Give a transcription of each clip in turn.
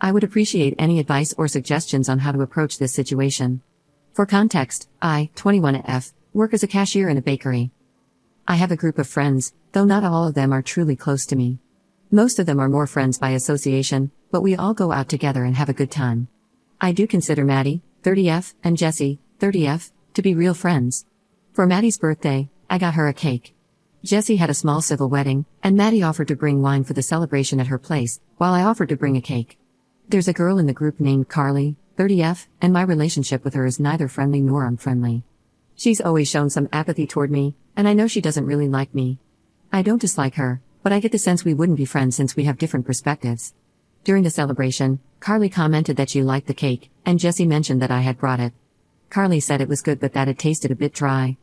I would appreciate any advice or suggestions on how to approach this situation. For context, I, 21F, work as a cashier in a bakery. I have a group of friends, though not all of them are truly close to me. Most of them are more friends by association, but we all go out together and have a good time. I do consider Maddie, 30F, and Jessie, 30F, to be real friends. For Maddie's birthday, I got her a cake. Jessie had a small civil wedding, and Maddie offered to bring wine for the celebration at her place, while I offered to bring a cake. There's a girl in the group named Carly, 30F, and my relationship with her is neither friendly nor unfriendly. She's always shown some apathy toward me, and I know she doesn't really like me. I don't dislike her, but I get the sense we wouldn't be friends since we have different perspectives. During the celebration, Carly commented that she liked the cake, and Jessie mentioned that I had brought it. Carly said it was good but that it tasted a bit dry.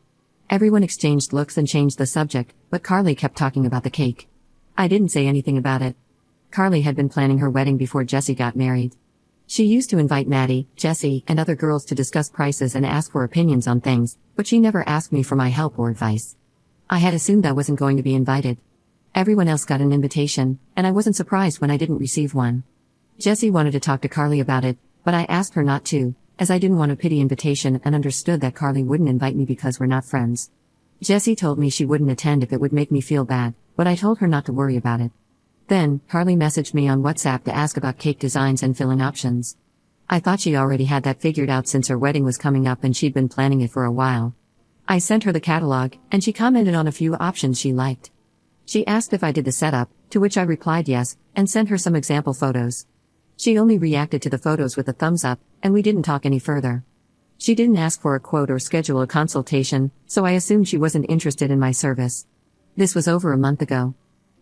Everyone exchanged looks and changed the subject, but Carly kept talking about the cake. I didn't say anything about it. Carly had been planning her wedding before Jessie got married. She used to invite Maddie, Jessie, and other girls to discuss prices and ask for opinions on things, but she never asked me for my help or advice. I had assumed I wasn't going to be invited. Everyone else got an invitation, and I wasn't surprised when I didn't receive one. Jessie wanted to talk to Carly about it, but I asked her not to, as I didn't want a pity invitation and understood that Carly wouldn't invite me because we're not friends. Jessie told me she wouldn't attend if it would make me feel bad, but I told her not to worry about it. Then, Carly messaged me on WhatsApp to ask about cake designs and filling options. I thought she already had that figured out since her wedding was coming up and she'd been planning it for a while. I sent her the catalog, and she commented on a few options she liked. She asked if I did the setup, to which I replied yes, and sent her some example photos. She only reacted to the photos with a thumbs up, and we didn't talk any further. She didn't ask for a quote or schedule a consultation, so I assumed she wasn't interested in my service. This was over a month ago.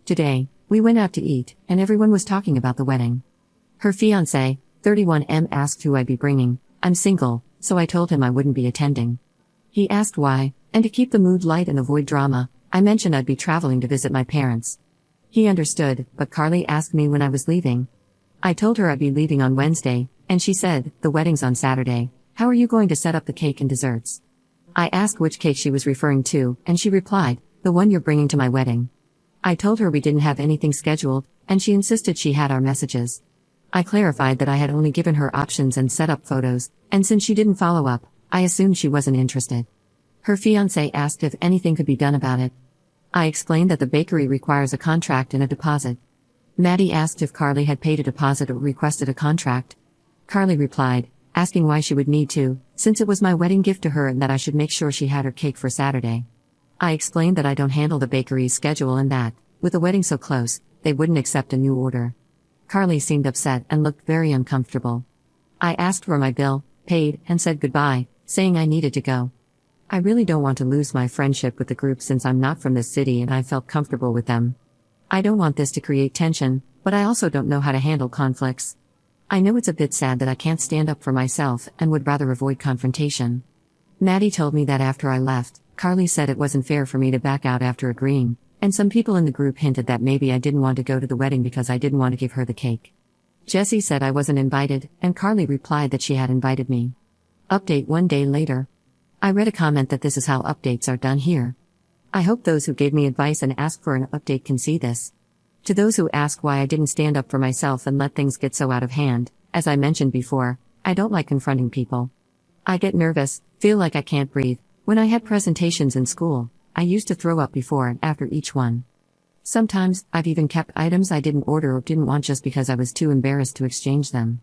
Today, we went out to eat, and everyone was talking about the wedding. Her fiancé, 31M, asked who I'd be bringing. I'm single, so I told him I wouldn't be attending. He asked why, and to keep the mood light and avoid drama, I mentioned I'd be traveling to visit my parents. He understood, but Carly asked me when I was leaving. I told her I'd be leaving on Wednesday, and she said, the wedding's on Saturday. How are you going to set up the cake and desserts? I asked which cake she was referring to, and she replied, the one you're bringing to my wedding. I told her we didn't have anything scheduled, and she insisted she had our messages. I clarified that I had only given her options and set up photos, and since she didn't follow up, I assumed she wasn't interested. Her fiancé asked if anything could be done about it. I explained that the bakery requires a contract and a deposit. Maddie asked if Carly had paid a deposit or requested a contract. Carly replied, asking why she would need to, since it was my wedding gift to her and that I should make sure she had her cake for Saturday. I explained that I don't handle the bakery's schedule and that, with the wedding so close, they wouldn't accept a new order. Carly seemed upset and looked very uncomfortable. I asked for my bill, paid, and said goodbye, saying I needed to go. I really don't want to lose my friendship with the group since I'm not from this city and I felt comfortable with them. I don't want this to create tension, but I also don't know how to handle conflicts. I know it's a bit sad that I can't stand up for myself and would rather avoid confrontation. Maddie told me that after I left, Carly said it wasn't fair for me to back out after agreeing, and some people in the group hinted that maybe I didn't want to go to the wedding because I didn't want to give her the cake. Jessie said I wasn't invited, and Carly replied that she had invited me. Update 1 day later. I read a comment that this is how updates are done here. I hope those who gave me advice and asked for an update can see this. To those who ask why I didn't stand up for myself and let things get so out of hand, as I mentioned before, I don't like confronting people. I get nervous, feel like I can't breathe. When I had presentations in school, I used to throw up before and after each one. Sometimes, I've even kept items I didn't order or didn't want just because I was too embarrassed to exchange them.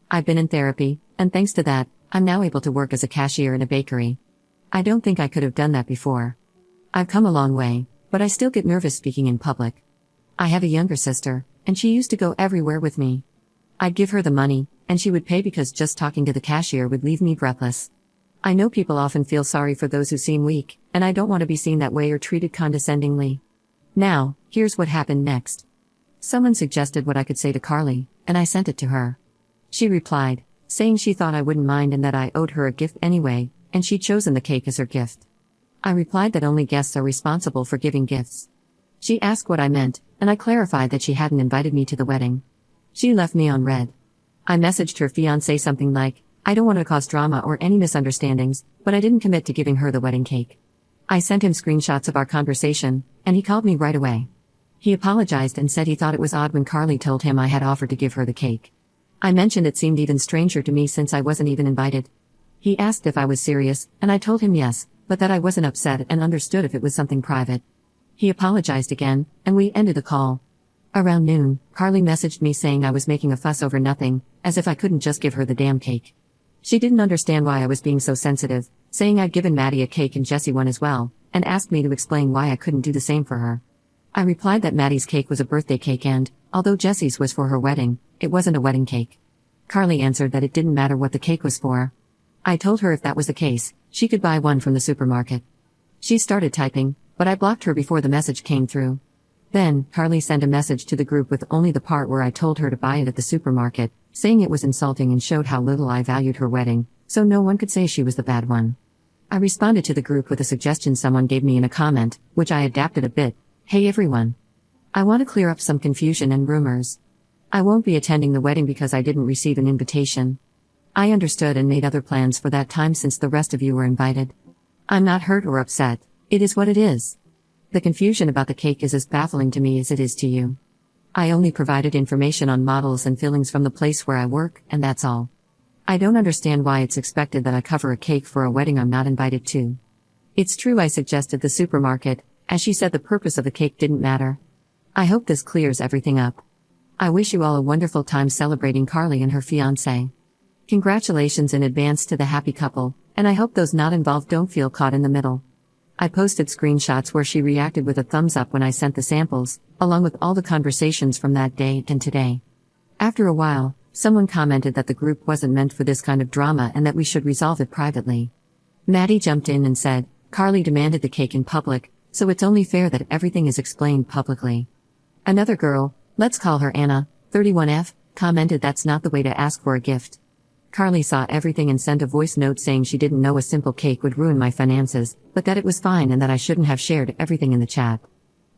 I've been in therapy, and thanks to that, I'm now able to work as a cashier in a bakery. I don't think I could have done that before. I've come a long way, but I still get nervous speaking in public. I have a younger sister, and she used to go everywhere with me. I'd give her the money, and she would pay because just talking to the cashier would leave me breathless. I know people often feel sorry for those who seem weak, and I don't want to be seen that way or treated condescendingly. Now, here's what happened next. Someone suggested what I could say to Carly, and I sent it to her. She replied, saying she thought I wouldn't mind and that I owed her a gift anyway, and she'd chosen the cake as her gift. I replied that only guests are responsible for giving gifts. She asked what I meant, and I clarified that she hadn't invited me to the wedding. She left me on read. I messaged her fiancé something like, I don't want to cause drama or any misunderstandings, but I didn't commit to giving her the wedding cake. I sent him screenshots of our conversation, and he called me right away. He apologized and said he thought it was odd when Carly told him I had offered to give her the cake. I mentioned it seemed even stranger to me since I wasn't even invited. He asked if I was serious, and I told him yes, but that I wasn't upset and understood if it was something private. He apologized again, and we ended the call. Around noon, Carly messaged me saying I was making a fuss over nothing, as if I couldn't just give her the damn cake. She didn't understand why I was being so sensitive, saying I'd given Maddie a cake and Jessie one as well, and asked me to explain why I couldn't do the same for her. I replied that Maddie's cake was a birthday cake and, although Jessie's was for her wedding, it wasn't a wedding cake. Carly answered that it didn't matter what the cake was for. I told her if that was the case, she could buy one from the supermarket. She started typing, but I blocked her before the message came through. Then, Carly sent a message to the group with only the part where I told her to buy it at the supermarket, saying it was insulting and showed how little I valued her wedding, so no one could say she was the bad one. I responded to the group with a suggestion someone gave me in a comment, which I adapted a bit. Hey everyone. I want to clear up some confusion and rumors. I won't be attending the wedding because I didn't receive an invitation. I understood and made other plans for that time since the rest of you were invited. I'm not hurt or upset, it is what it is. The confusion about the cake is as baffling to me as it is to you. I only provided information on models and fillings from the place where I work, and that's all. I don't understand why it's expected that I cover a cake for a wedding I'm not invited to. It's true I suggested the supermarket, as she said the purpose of the cake didn't matter. I hope this clears everything up. I wish you all a wonderful time celebrating Carly and her fiancé. Congratulations in advance to the happy couple, and I hope those not involved don't feel caught in the middle. I posted screenshots where she reacted with a thumbs up when I sent the samples, along with all the conversations from that day and today. After a while, someone commented that the group wasn't meant for this kind of drama and that we should resolve it privately. Maddie jumped in and said, Carly demanded the cake in public, so it's only fair that everything is explained publicly. Another girl, let's call her Anna, 31F, commented that's not the way to ask for a gift. Carly saw everything and sent a voice note saying she didn't know a simple cake would ruin my finances, but that it was fine and that I shouldn't have shared everything in the chat.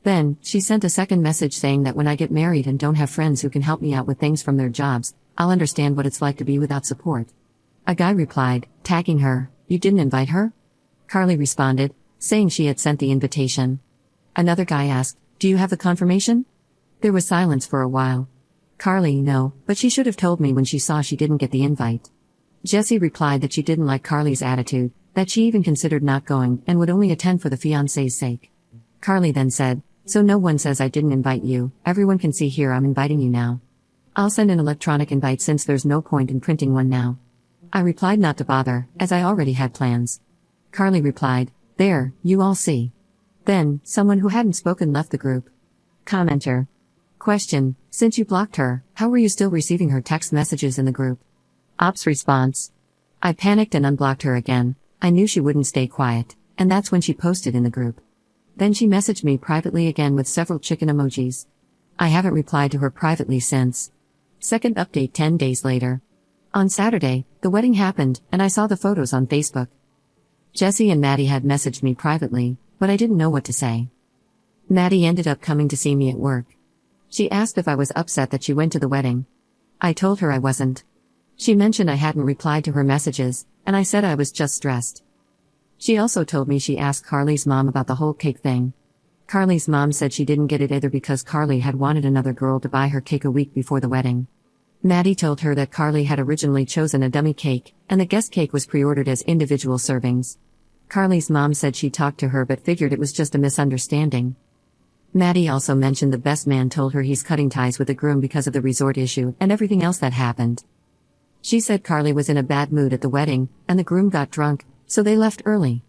Then, she sent a second message saying that when I get married and don't have friends who can help me out with things from their jobs, I'll understand what it's like to be without support. A guy replied, tagging her, "You didn't invite her?" Carly responded, saying she had sent the invitation. Another guy asked, "Do you have the confirmation?" There was silence for a while. Carly, no, but she should have told me when she saw she didn't get the invite. Jessie replied that she didn't like Carly's attitude, that she even considered not going and would only attend for the fiancé's sake. Carly then said, "So no one says I didn't invite you, everyone can see here I'm inviting you now. I'll send an electronic invite since there's no point in printing one now." I replied not to bother, as I already had plans. Carly replied, "There, you all see." Then, someone who hadn't spoken left the group. Commenter. Question, since you blocked her, how were you still receiving her text messages in the group? Ops response. I panicked and unblocked her again. I knew she wouldn't stay quiet, and that's when she posted in the group. Then she messaged me privately again with several chicken emojis. I haven't replied to her privately since. Second update 10 days later. On Saturday, the wedding happened, and I saw the photos on Facebook. Jessie and Maddie had messaged me privately, but I didn't know what to say. Maddie ended up coming to see me at work. She asked if I was upset that she went to the wedding. I told her I wasn't. She mentioned I hadn't replied to her messages, and I said I was just stressed. She also told me she asked Carly's mom about the whole cake thing. Carly's mom said she didn't get it either because Carly had wanted another girl to buy her cake a week before the wedding. Maddie told her that Carly had originally chosen a dummy cake, and the guest cake was pre-ordered as individual servings. Carly's mom said she talked to her but figured it was just a misunderstanding. Maddie also mentioned the best man told her he's cutting ties with the groom because of the resort issue and everything else that happened. She said Carly was in a bad mood at the wedding, and the groom got drunk, so they left early.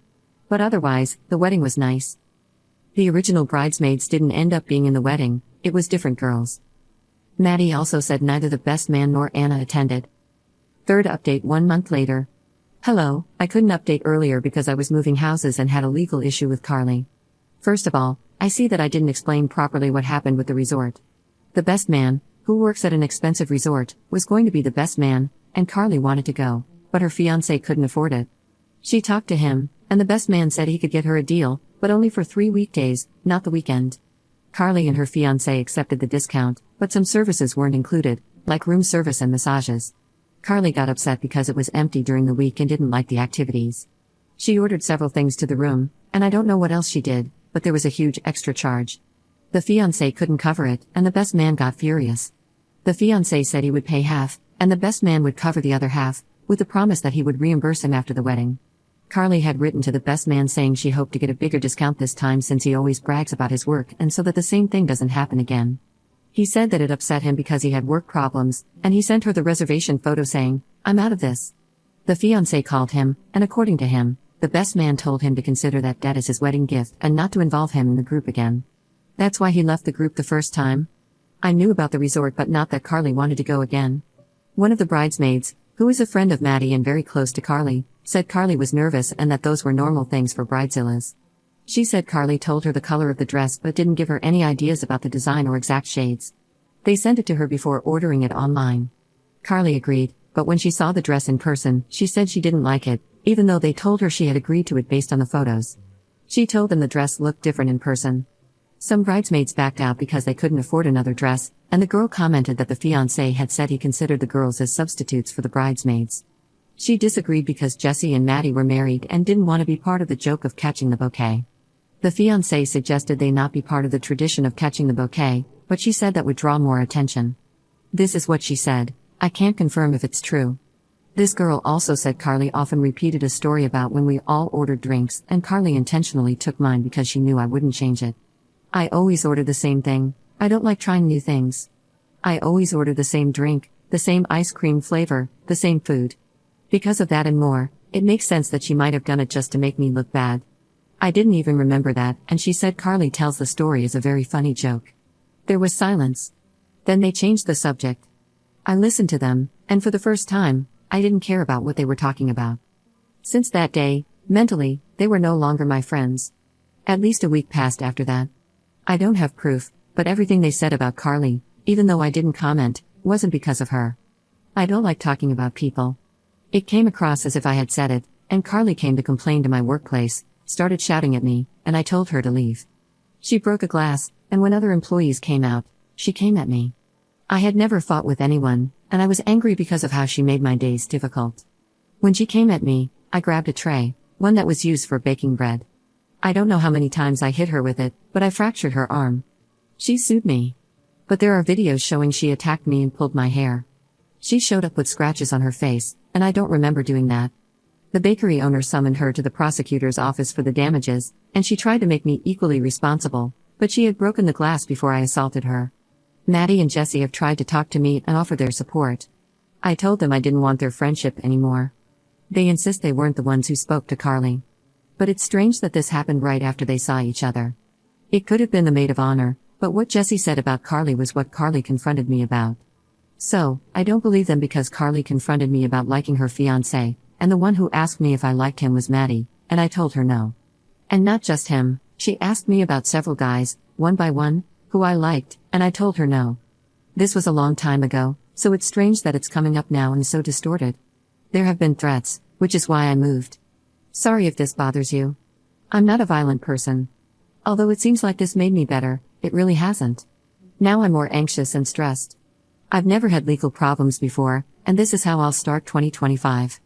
But otherwise, the wedding was nice. The original bridesmaids didn't end up being in the wedding, it was different girls. Maddie also said neither the best man nor Anna attended. Third update 1 month later. Hello, I couldn't update earlier because I was moving houses and had a legal issue with Carly. First of all, I see that I didn't explain properly what happened with the resort. The best man, who works at an expensive resort, was going to be the best man, and Carly wanted to go, but her fiancé couldn't afford it. She talked to him, and the best man said he could get her a deal, but only for 3 weekdays, not the weekend. Carly and her fiancé accepted the discount, but some services weren't included, like room service and massages. Carly got upset because it was empty during the week and didn't like the activities. She ordered several things to the room, and I don't know what else she did, but there was a huge extra charge. The fiancé couldn't cover it, and the best man got furious. The fiancé said he would pay half, and the best man would cover the other half, with the promise that he would reimburse him after the wedding. Carly had written to the best man saying she hoped to get a bigger discount this time since he always brags about his work and so that the same thing doesn't happen again. He said that it upset him because he had work problems, and he sent her the reservation photo saying, "I'm out of this." The fiancé called him, and according to him, the best man told him to consider that debt as his wedding gift and not to involve him in the group again. That's why he left the group the first time. I knew about the resort but not that Carly wanted to go again. One of the bridesmaids, who is a friend of Maddie and very close to Carly, said Carly was nervous and that those were normal things for bridezillas. She said Carly told her the color of the dress but didn't give her any ideas about the design or exact shades. They sent it to her before ordering it online. Carly agreed, but when she saw the dress in person, she said she didn't like it, even though they told her she had agreed to it based on the photos. She told them the dress looked different in person. Some bridesmaids backed out because they couldn't afford another dress, and the girl commented that the fiancé had said he considered the girls as substitutes for the bridesmaids. She disagreed because Jesse and Maddie were married and didn't want to be part of the joke of catching the bouquet. The fiancé suggested they not be part of the tradition of catching the bouquet, but she said that would draw more attention. This is what she said. I can't confirm if it's true. This girl also said Carly often repeated a story about when we all ordered drinks, and Carly intentionally took mine because she knew I wouldn't change it. I always order the same thing. I don't like trying new things. I always order the same drink, the same ice cream flavor, the same food. Because of that and more, it makes sense that she might have done it just to make me look bad. I didn't even remember that, and she said Carly tells the story as a very funny joke. There was silence. Then they changed the subject. I listened to them, and for the first time, I didn't care about what they were talking about. Since that day, mentally, they were no longer my friends. At least a week passed after that. I don't have proof, but everything they said about Carly, even though I didn't comment, wasn't because of her. I don't like talking about people. It came across as if I had said it, and Carly came to complain to my workplace, started shouting at me, and I told her to leave. She broke a glass, and when other employees came out, she came at me. I had never fought with anyone, and I was angry because of how she made my days difficult. When she came at me, I grabbed a tray, one that was used for baking bread. I don't know how many times I hit her with it, but I fractured her arm. She sued me. But there are videos showing she attacked me and pulled my hair. She showed up with scratches on her face, and I don't remember doing that. The bakery owner summoned her to the prosecutor's office for the damages, and she tried to make me equally responsible, but she had broken the glass before I assaulted her. Maddie and Jesse have tried to talk to me and offer their support. I told them I didn't want their friendship anymore. They insist they weren't the ones who spoke to Carly. But it's strange that this happened right after they saw each other. It could have been the maid of honor, but what Jesse said about Carly was what Carly confronted me about. So, I don't believe them because Carly confronted me about liking her fiancé, and the one who asked me if I liked him was Maddie, and I told her no. And not just him, she asked me about several guys, one by one, who I liked, and I told her no. This was a long time ago, so it's strange that it's coming up now and so distorted. There have been threats, which is why I moved. Sorry if this bothers you. I'm not a violent person. Although it seems like this made me better, it really hasn't. Now I'm more anxious and stressed. I've never had legal problems before, and this is how I'll start 2025.